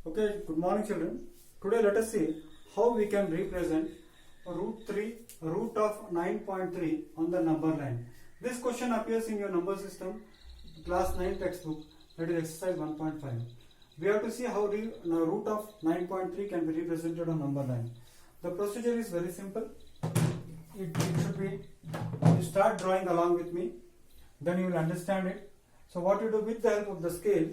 Okay, good morning children. Today let us see how we can represent root of 9.3 on the number line. This question appears in your number system class 9 textbook, that is exercise 1.5. We have to see how the root of 9.3 can be represented on number line. The procedure is very simple. It should be, you start drawing along with me, then you will understand it. So what you do with the help of the scale,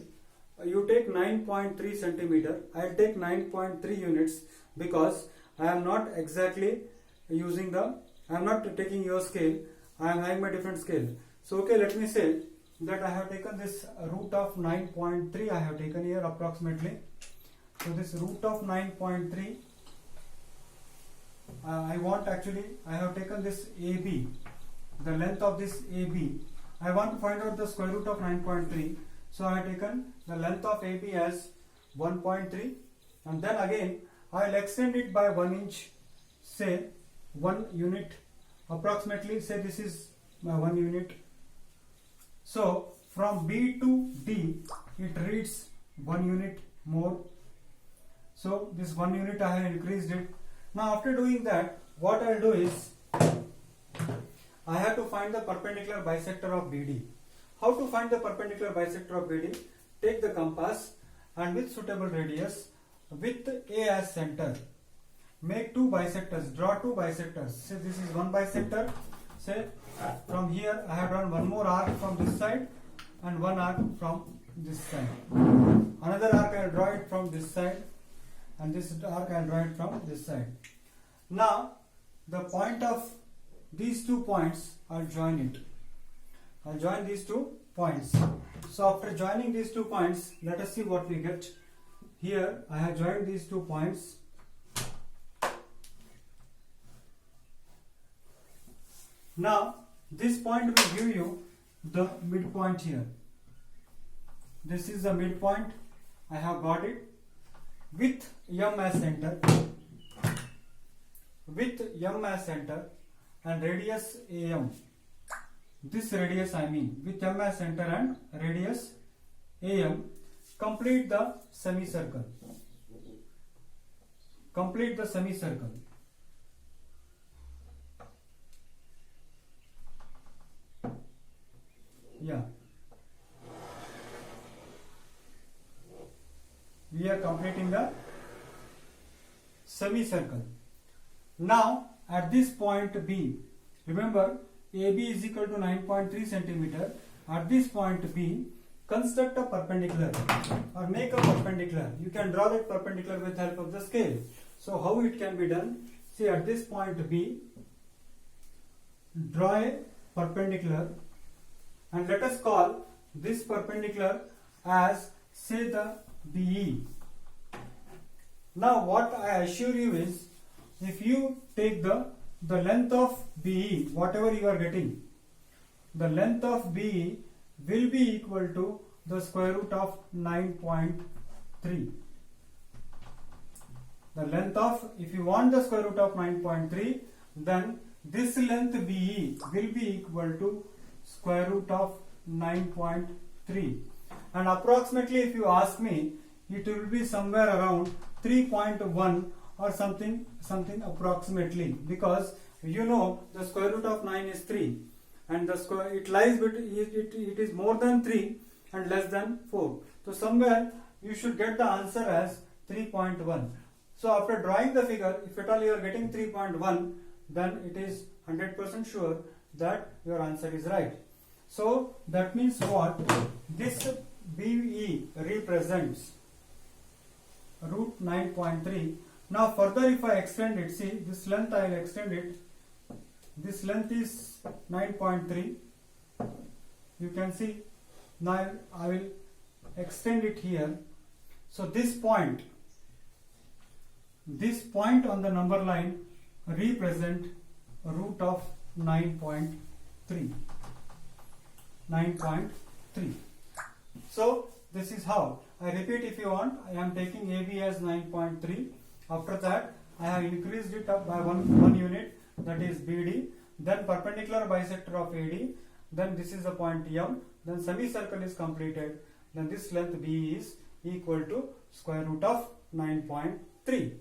you take 9.3 centimeter. I will take 9.3 units because I am not exactly using I am not taking your scale, I am having my different scale. So okay, let me say that I have taken this root of 9.3, I have taken here approximately. So this root of 9.3, I have taken this AB, the length of this AB. I want to find out the square root of 9.3. So I have taken the length of AB as 1.3, and then again I will extend it by 1 inch, say 1 unit approximately, say this is my 1 unit. So from B to D it reads 1 unit more. So this 1 unit I have increased it. Now after doing that, what I will do is I have to find the perpendicular bisector of BD. How to find the perpendicular bisector of BD? Take the compass and with suitable radius, with A as center, make two bisectors, draw two bisectors. Say this is one bisector. Say from here I have drawn one more arc from this side and one arc from this side. Another arc I will draw it from this side, and this arc I will draw it from this side. Now the point of these 2 points, I will join it. I'll join these 2 points. So after joining these 2 points, let us see what we get. Here I have joined these 2 points. Now this point will give you the midpoint here. This is the midpoint. I have got it with M as center. With M as center and radius AM. This radius I mean, with M as center and radius AM, complete the semicircle. Complete the semicircle. Yeah. We are completing the semicircle. Now at this point B, remember AB is equal to 9.3 centimeter. At this point B, construct a perpendicular or make a perpendicular. You can draw that perpendicular with help of the scale. So how it can be done? See, at this point B, draw a perpendicular, and let us call this perpendicular as, say, the BE. Now what I assure you is, if you take the length of BE, whatever you are getting, the length of BE will be equal to the square root of 9.3. The length of, if you want the square root of 9.3, then this length BE will be equal to square root of 9.3. And approximately, if you ask me, it will be somewhere around 3.1 or something approximately, because you know the square root of 9 is 3, and the square, it lies between, it is more than 3 and less than 4. So somewhere you should get the answer as 3.1. So after drawing the figure, if at all you are getting 3.1, then it is 100% sure that your answer is right. So that means what? This BE represents root 9.3. Now further, if I extend it, see this length I will extend it. This length is 9.3. You can see. Now I will extend it here. So this point on the number line represent root of 9.3. 9.3. So this is how. I repeat, if you want, I am taking AB as 9.3. After that, I have increased it up by one unit, that is BD. Then perpendicular bisector of AD. Then this is the point M. Then semicircle is completed. Then this length B is equal to square root of 9.3.